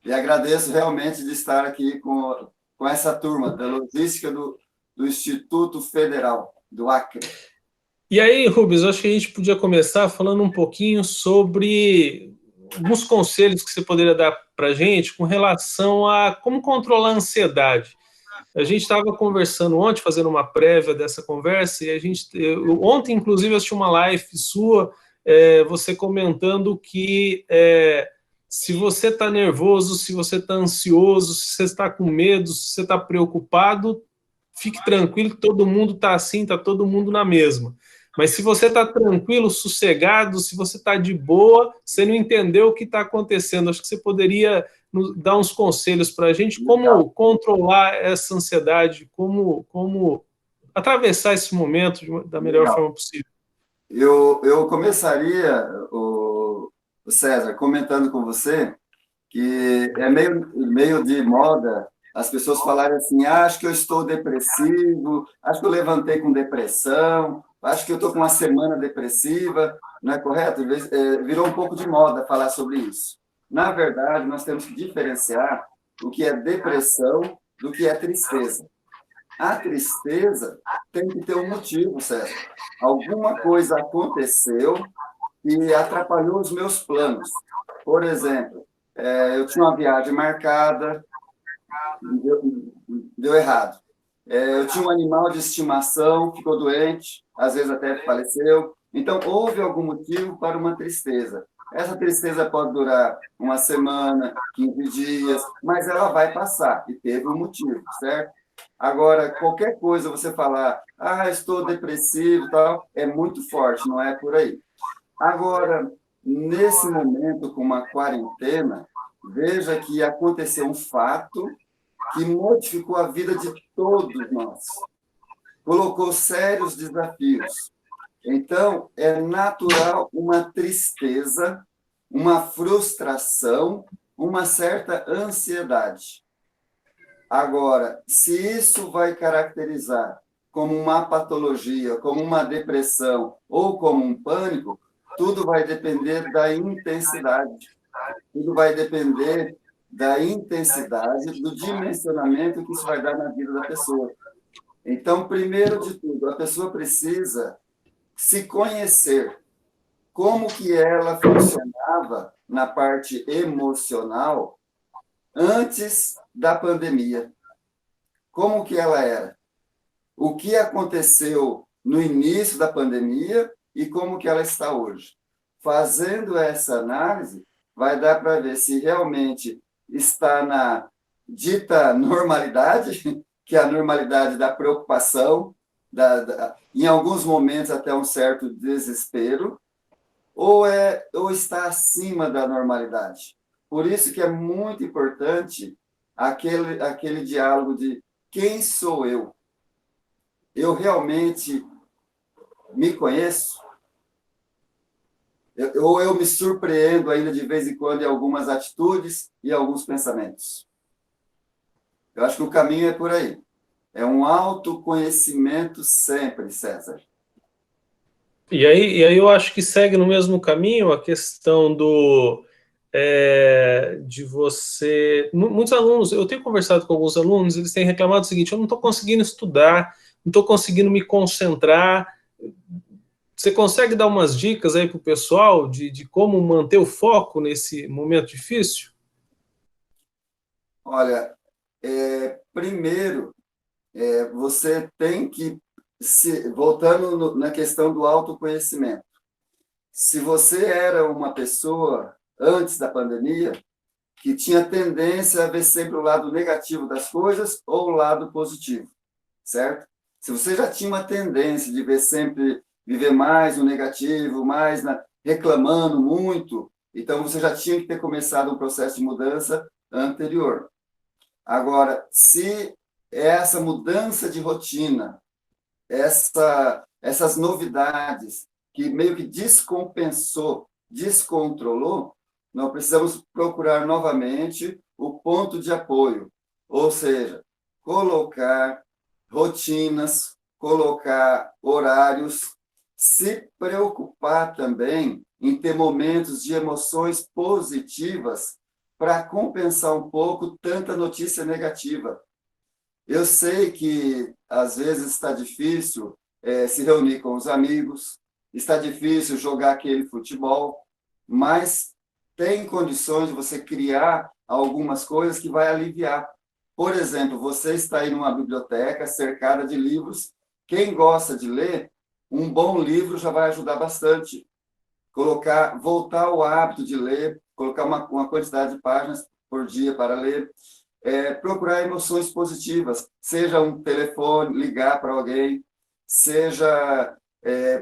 E agradeço realmente de estar aqui com essa turma da logística do Instituto Federal do Acre. E aí, Rubens, acho que a gente podia começar falando um pouquinho sobre alguns conselhos que você poderia dar para a gente com relação a como controlar a ansiedade. A gente estava conversando ontem, fazendo uma prévia dessa conversa, e ontem, inclusive, eu assisti uma live sua, você comentando que se você está nervoso, se você está ansioso, se você está com medo, se você está preocupado, fique tranquilo que todo mundo está assim, está todo mundo na mesma. Mas se você está tranquilo, sossegado, se você está de boa, você não entendeu o que está acontecendo. Acho que você poderia dar uns conselhos para a gente, como controlar essa ansiedade, como atravessar esse momento da melhor forma possível. Eu começaria, o César, comentando com você que é meio de moda as pessoas falarem assim, acho que eu estou depressivo, acho que eu levantei com depressão, acho que eu estou com uma semana depressiva, não é correto? Virou um pouco de moda falar sobre isso. Na verdade, nós temos que diferenciar o que é depressão do que é tristeza. A tristeza tem que ter um motivo, César. Alguma coisa aconteceu e atrapalhou os meus planos. Por exemplo, eu tinha uma viagem marcada, deu errado. Eu tinha um animal de estimação, ficou doente, às vezes até faleceu. Então, houve algum motivo para uma tristeza. Essa tristeza pode durar uma semana, 15 dias, mas ela vai passar, e teve um motivo, certo? Agora, qualquer coisa você falar, estou depressivo, tal, é muito forte, não é por aí. Agora, nesse momento, com uma quarentena, veja que aconteceu um fato que modificou a vida de todos nós, colocou sérios desafios. Então, é natural uma tristeza, uma frustração, uma certa ansiedade. Agora, se isso vai caracterizar como uma patologia, como uma depressão ou como um pânico, tudo vai depender da intensidade. Tudo vai depender da intensidade, do dimensionamento que isso vai dar na vida da pessoa. Então, primeiro de tudo, a pessoa precisa se conhecer, como que ela funcionava na parte emocional antes da pandemia. Como que ela era? O que aconteceu no início da pandemia e como que ela está hoje? Fazendo essa análise, vai dar para ver se realmente está na dita normalidade, que é a normalidade da preocupação, em alguns momentos até um certo desespero, ou está acima da normalidade. Por isso que é muito importante aquele diálogo de quem sou eu? Eu realmente me conheço? Ou eu me surpreendo ainda de vez em quando em algumas atitudes e alguns pensamentos? Eu acho que o caminho é por aí. É um autoconhecimento sempre, César. E aí eu acho que segue no mesmo caminho a questão de você... Muitos alunos, eu tenho conversado com alguns alunos, eles têm reclamado o seguinte, eu não estou conseguindo estudar, não estou conseguindo me concentrar. Você consegue dar umas dicas aí para o pessoal de como manter o foco nesse momento difícil? Olha, primeiro, você tem que, voltando na questão do autoconhecimento, se você era uma pessoa, antes da pandemia, que tinha tendência a ver sempre o lado negativo das coisas ou o lado positivo, certo? Se você já tinha uma tendência de ver sempre, viver mais no negativo, reclamando muito, então você já tinha que ter começado um processo de mudança anterior. Agora, se essa mudança de rotina, essas novidades que meio que descompensou, descontrolou, nós precisamos procurar novamente o ponto de apoio, ou seja, colocar rotinas, colocar horários, se preocupar também em ter momentos de emoções positivas para compensar um pouco tanta notícia negativa. Eu sei que, às vezes, está difícil se reunir com os amigos, está difícil jogar aquele futebol, mas tem condições de você criar algumas coisas que vai aliviar. Por exemplo, você está aí numa biblioteca cercada de livros. Quem gosta de ler, um bom livro já vai ajudar bastante. Voltar ao hábito de ler, colocar uma quantidade de páginas por dia para ler, procurar emoções positivas, seja um telefone, ligar para alguém, seja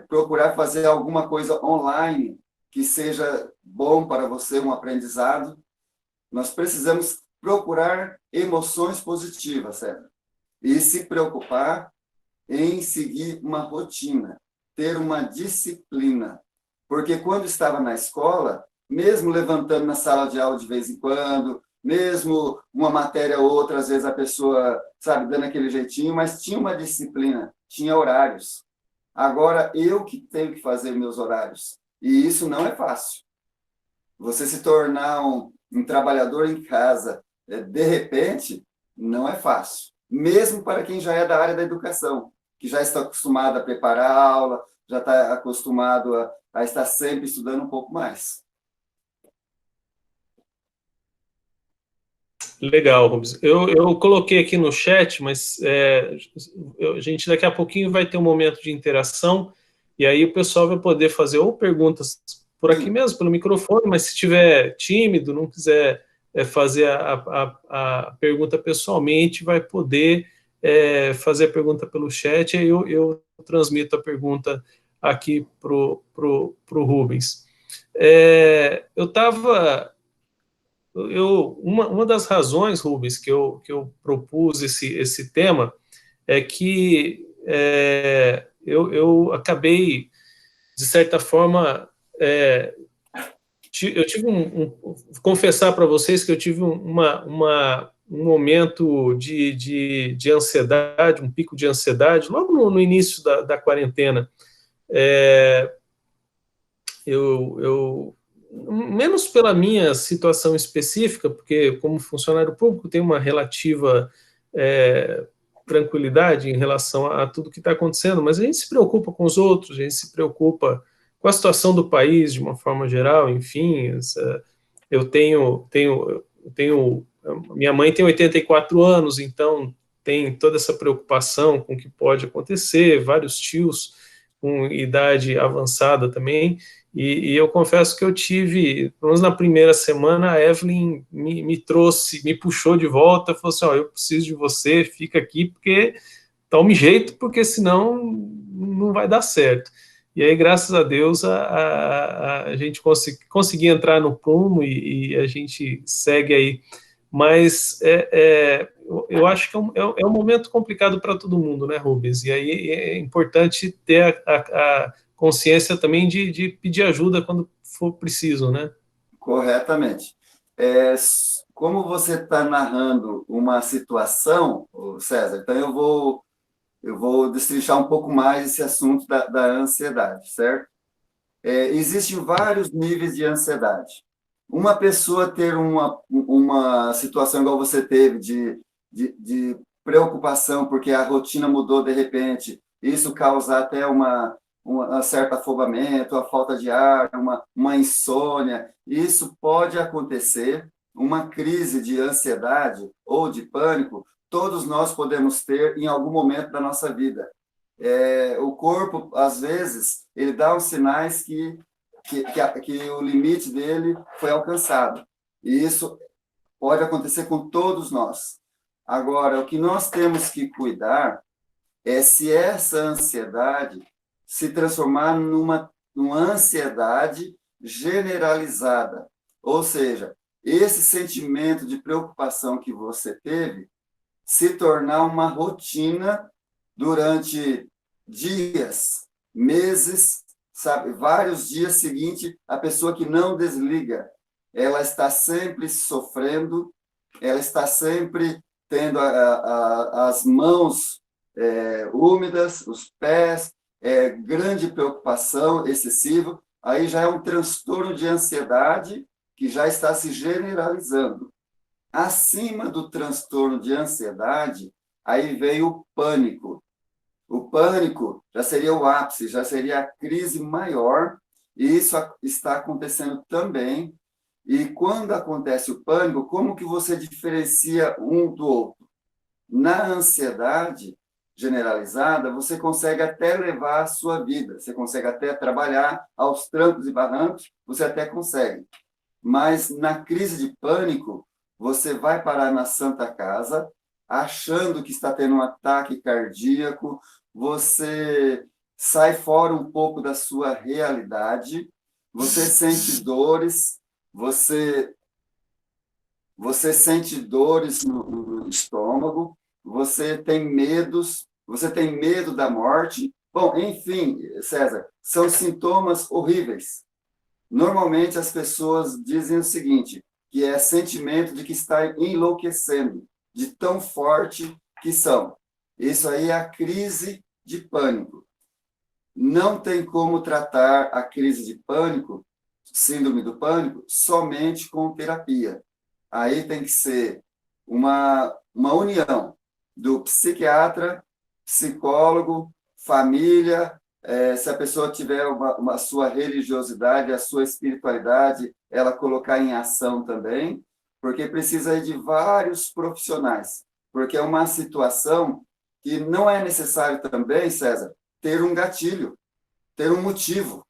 procurar fazer alguma coisa online que seja bom para você, um aprendizado. Nós precisamos procurar emoções positivas, certo? E se preocupar em seguir uma rotina, ter uma disciplina. Porque quando estava na escola, mesmo levantando na sala de aula de vez em quando, mesmo uma matéria ou outra, às vezes a pessoa, sabe, dando aquele jeitinho, mas tinha uma disciplina, tinha horários. Agora, eu que tenho que fazer meus horários. E isso não é fácil. Você se tornar um trabalhador em casa, de repente, não é fácil. Mesmo para quem já é da área da educação, que já está acostumado a preparar a aula, já está acostumado a estar sempre estudando um pouco mais. Legal, Rubens. Eu coloquei aqui no chat, mas a gente daqui a pouquinho vai ter um momento de interação, e aí o pessoal vai poder fazer ou perguntas por aqui mesmo, pelo microfone, mas se estiver tímido, não quiser fazer a pergunta pessoalmente, vai poder fazer a pergunta pelo chat, e aí eu transmito a pergunta aqui para o Rubens. Eu estava... uma das razões, Rubens, que eu propus esse tema é que eu acabei, de certa forma, eu tive confessar para vocês que eu tive um momento de ansiedade, um pico de ansiedade, logo no início da quarentena. Menos pela minha situação específica, porque como funcionário público tenho uma relativa tranquilidade em relação a tudo que está acontecendo, mas a gente se preocupa com os outros, a gente se preocupa com a situação do país de uma forma geral, enfim. Eu minha mãe tem 84 anos, então tem toda essa preocupação com o que pode acontecer, vários tios com idade avançada também, e eu confesso que eu tive, pelo menos na primeira semana, a Evelyn me trouxe, me puxou de volta, falou assim, eu preciso de você, fica aqui, porque tome jeito, porque senão não vai dar certo. E aí, graças a Deus, a gente conseguiu entrar no prumo e a gente segue aí. Mas eu acho que é um momento complicado para todo mundo, né, Rubens? E aí é importante ter a consciência também de pedir ajuda quando for preciso, né? Corretamente. Como você está narrando uma situação, César, então eu vou destrinchar um pouco mais esse assunto da ansiedade, certo? Existem vários níveis de ansiedade. Uma pessoa ter uma situação igual você teve, de preocupação porque a rotina mudou de repente, isso causa até um certo afobamento, a falta de ar, uma insônia, isso pode acontecer, uma crise de ansiedade ou de pânico, todos nós podemos ter em algum momento da nossa vida. O corpo, às vezes, ele dá os sinais que o limite dele foi alcançado. E isso pode acontecer com todos nós. Agora, o que nós temos que cuidar é se essa ansiedade se transformar numa ansiedade generalizada. Ou seja, esse sentimento de preocupação que você teve se tornar uma rotina durante dias, meses, sabe, vários dias seguintes, a pessoa que não desliga, ela está sempre sofrendo, ela está sempre tendo as mãos úmidas, os pés, grande preocupação excessiva, aí já é um transtorno de ansiedade que já está se generalizando. Acima do transtorno de ansiedade, aí vem o pânico. O pânico já seria o ápice, já seria a crise maior, e isso está acontecendo também. E quando acontece o pânico, como que você diferencia um do outro? Na ansiedade generalizada, você consegue até levar a sua vida, você consegue até trabalhar aos trancos e barrancos, você até consegue. Mas na crise de pânico, você vai parar na Santa Casa, achando que está tendo um ataque cardíaco, você sai fora um pouco da sua realidade, você sente dores, você, você sente dores no estômago, você tem medo da morte. Bom, enfim, César, são sintomas horríveis. Normalmente as pessoas dizem o seguinte, que é sentimento de que está enlouquecendo, de tão forte que são. Isso aí é a crise de pânico. Não tem como tratar a crise de pânico, síndrome do pânico, somente com terapia. Aí tem que ser uma união do psiquiatra, psicólogo, família, se a pessoa tiver uma sua religiosidade, a sua espiritualidade, ela colocar em ação também, porque precisa de vários profissionais, porque é uma situação que não é necessário também, César, ter um gatilho, ter um motivo.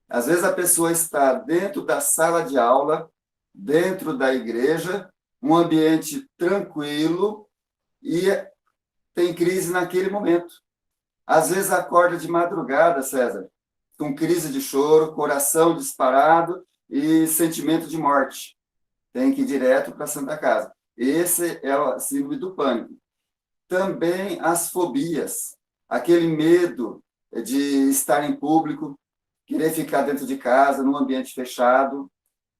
Às vezes a pessoa está dentro da sala de aula, dentro da igreja, um ambiente tranquilo e tem crise naquele momento. Às vezes acorda de madrugada, César, com crise de choro, coração disparado e sentimento de morte. Tem que ir direto para a Santa Casa. Esse é o síndrome do pânico. Também as fobias, aquele medo de estar em público, querer ficar dentro de casa, num ambiente fechado,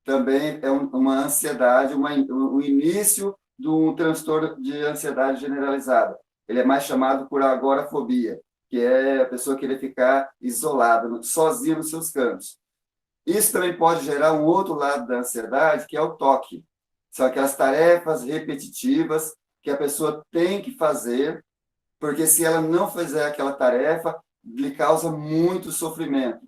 também é uma ansiedade, um início de um transtorno de ansiedade generalizada. Ele é mais chamado por agorafobia, que é a pessoa querer ficar isolada, sozinha nos seus cantos. Isso também pode gerar um outro lado da ansiedade, que é o toque. São aquelas tarefas repetitivas que a pessoa tem que fazer, porque se ela não fizer aquela tarefa, lhe causa muito sofrimento.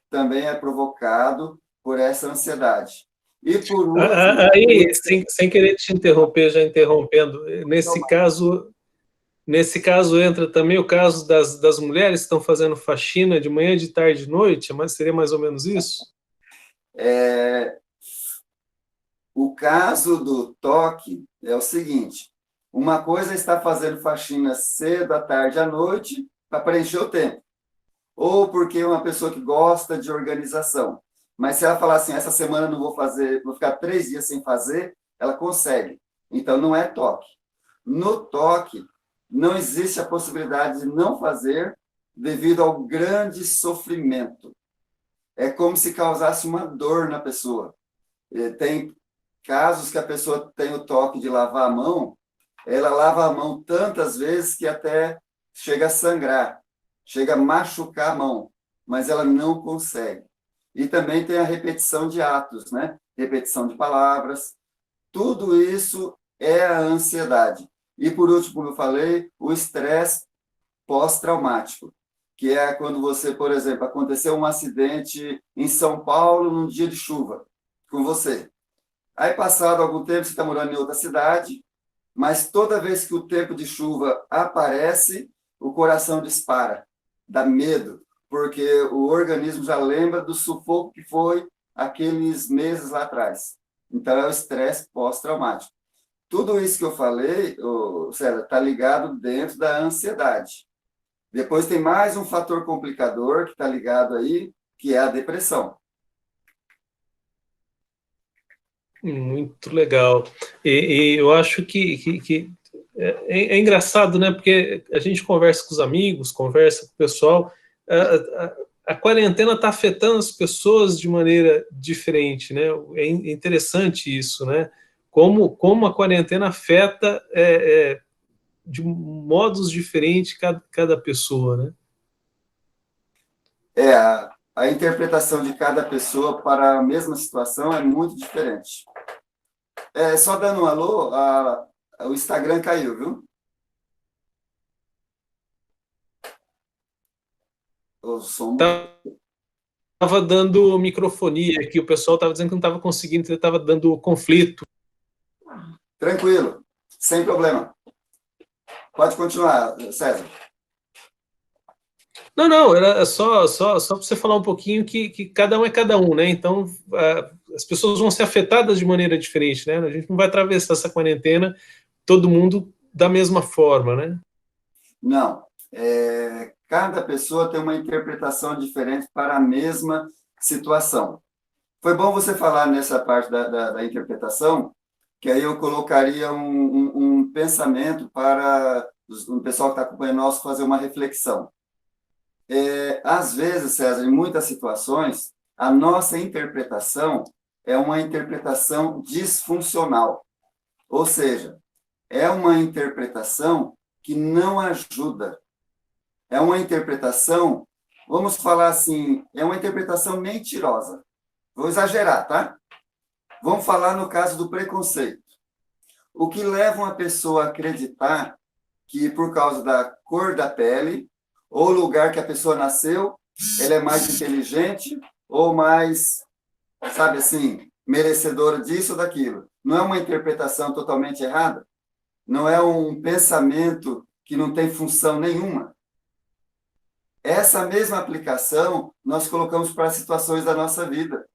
Também é provocado por essa ansiedade. E por último... Aí, sem querer te interromper, já interrompendo, nesse caso entra também o caso das mulheres que estão fazendo faxina de manhã, de tarde, de noite, mas seria mais ou menos isso? O caso do toque é o seguinte, uma coisa é estar fazendo faxina cedo, à tarde, à noite, para preencher o tempo. Ou porque é uma pessoa que gosta de organização. Mas se ela falar assim, essa semana não vou fazer, vou ficar 3 dias sem fazer, ela consegue. Então, não é toque. No toque, não existe a possibilidade de não fazer devido ao grande sofrimento. É como se causasse uma dor na pessoa. Tem casos que a pessoa tem o toque de lavar a mão, ela lava a mão tantas vezes que até chega a sangrar, chega a machucar a mão, mas ela não consegue. E também tem a repetição de atos, né? Repetição de palavras. Tudo isso é a ansiedade. E, por último, como eu falei, o estresse pós-traumático, que é quando você, por exemplo, aconteceu um acidente em São Paulo num dia de chuva com você. Aí, passado algum tempo, você está morando em outra cidade, mas toda vez que o tempo de chuva aparece, o coração dispara, dá medo, porque o organismo já lembra do sufoco que foi aqueles meses lá atrás. Então, é o estresse pós-traumático. Tudo isso que eu falei, César, está ligado dentro da ansiedade. Depois tem mais um fator complicador que está ligado aí, que é a depressão. Muito legal. E eu acho que é engraçado, né? Porque a gente conversa com os amigos, conversa com o pessoal. A quarentena está afetando as pessoas de maneira diferente, né? É interessante isso, né? Como a quarentena afeta de modos diferentes cada pessoa, né? a interpretação de cada pessoa para a mesma situação é muito diferente. Só dando um alô, o Instagram caiu, viu? O som... Estava dando microfonia aqui, o pessoal estava dizendo que não estava conseguindo, estava dando conflito. Tranquilo, sem problema. Pode continuar, César. Não, era só para você falar um pouquinho que cada um é cada um, né? Então, as pessoas vão ser afetadas de maneira diferente, né? A gente não vai atravessar essa quarentena todo mundo da mesma forma, né? Não. Cada pessoa tem uma interpretação diferente para a mesma situação. Foi bom você falar nessa parte da interpretação, que aí eu colocaria um pensamento para o pessoal que está acompanhando nós fazer uma reflexão. Às vezes, César, em muitas situações, a nossa interpretação é uma interpretação disfuncional. Ou seja, é uma interpretação que não ajuda. É uma interpretação, vamos falar assim, é uma interpretação mentirosa. Vou exagerar, tá? Vamos falar no caso do preconceito. O que leva uma pessoa a acreditar que, por causa da cor da pele, ou lugar que a pessoa nasceu, ela é mais inteligente, ou mais, sabe assim, merecedora disso ou daquilo. Não é uma interpretação totalmente errada? Não é um pensamento que não tem função nenhuma? Essa mesma aplicação nós colocamos para as situações da nossa vida.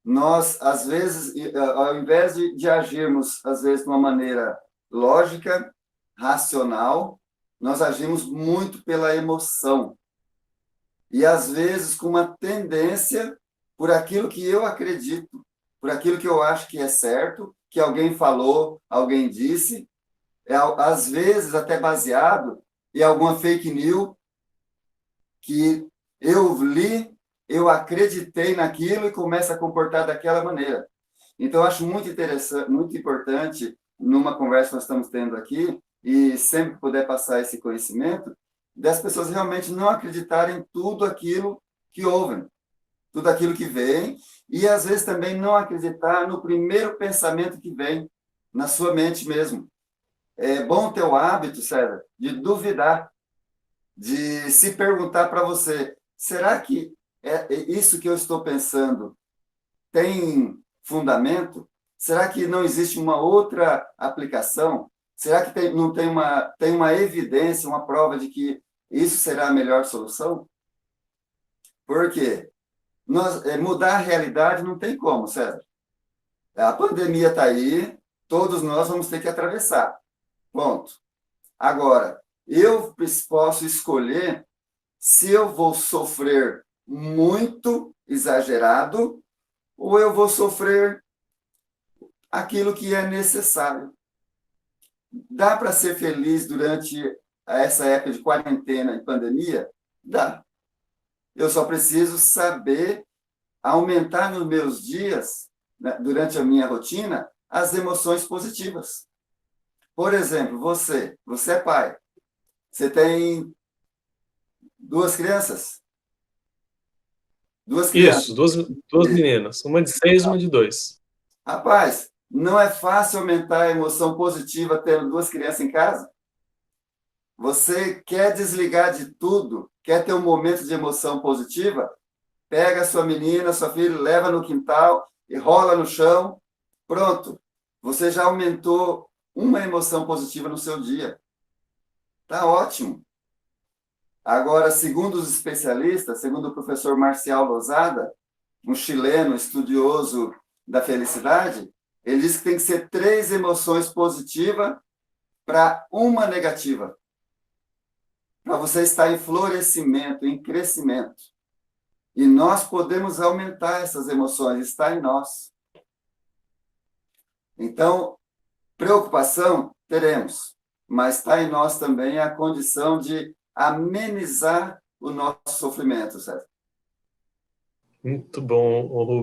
Nós, às vezes, ao invés de agirmos, às vezes, de uma maneira lógica, racional, nós agimos muito pela emoção. E, às vezes, com uma tendência por aquilo que eu acredito, por aquilo que eu acho que é certo, que alguém falou, alguém disse, às vezes até baseado em alguma fake news que eu li, eu acreditei naquilo e começo a comportar daquela maneira. Então, eu acho muito interessante, muito importante, numa conversa que nós estamos tendo aqui, e sempre que puder passar esse conhecimento, das pessoas realmente não acreditarem em tudo aquilo que ouvem, tudo aquilo que vem, e às vezes também não acreditar no primeiro pensamento que vem na sua mente mesmo. É bom ter o hábito, César, de duvidar, de se perguntar para você, será que isso que eu estou pensando tem fundamento? Será que não existe uma outra aplicação? Será que não tem uma evidência, uma prova de que isso será a melhor solução? Por quê? Mudar a realidade não tem como, César. A pandemia está aí, todos nós vamos ter que atravessar. Ponto. Agora, eu posso escolher se eu vou sofrer muito exagerado ou eu vou sofrer aquilo que é necessário. Dá para ser feliz durante essa época de quarentena e pandemia? Dá. Eu só preciso saber aumentar nos meus dias, né, durante a minha rotina, as emoções positivas. Por exemplo, você é pai. Você tem duas crianças? Duas crianças. Isso, duas meninas, uma de 6 e uma de 2. Rapaz, não é fácil aumentar a emoção positiva tendo duas crianças em casa? Você quer desligar de tudo, quer ter um momento de emoção positiva? Pega a sua menina, sua filha, leva no quintal e rola no chão. Pronto. Você já aumentou uma emoção positiva no seu dia. Tá ótimo. Agora, segundo os especialistas, segundo o professor Marcial Lozada, um chileno estudioso da felicidade, ele diz que tem que ser 3 emoções positivas para uma negativa. Para você estar em florescimento, em crescimento. E nós podemos aumentar essas emoções, está em nós. Então, preocupação teremos, mas está em nós também a condição de amenizar o nosso sofrimento, certo? Muito bom,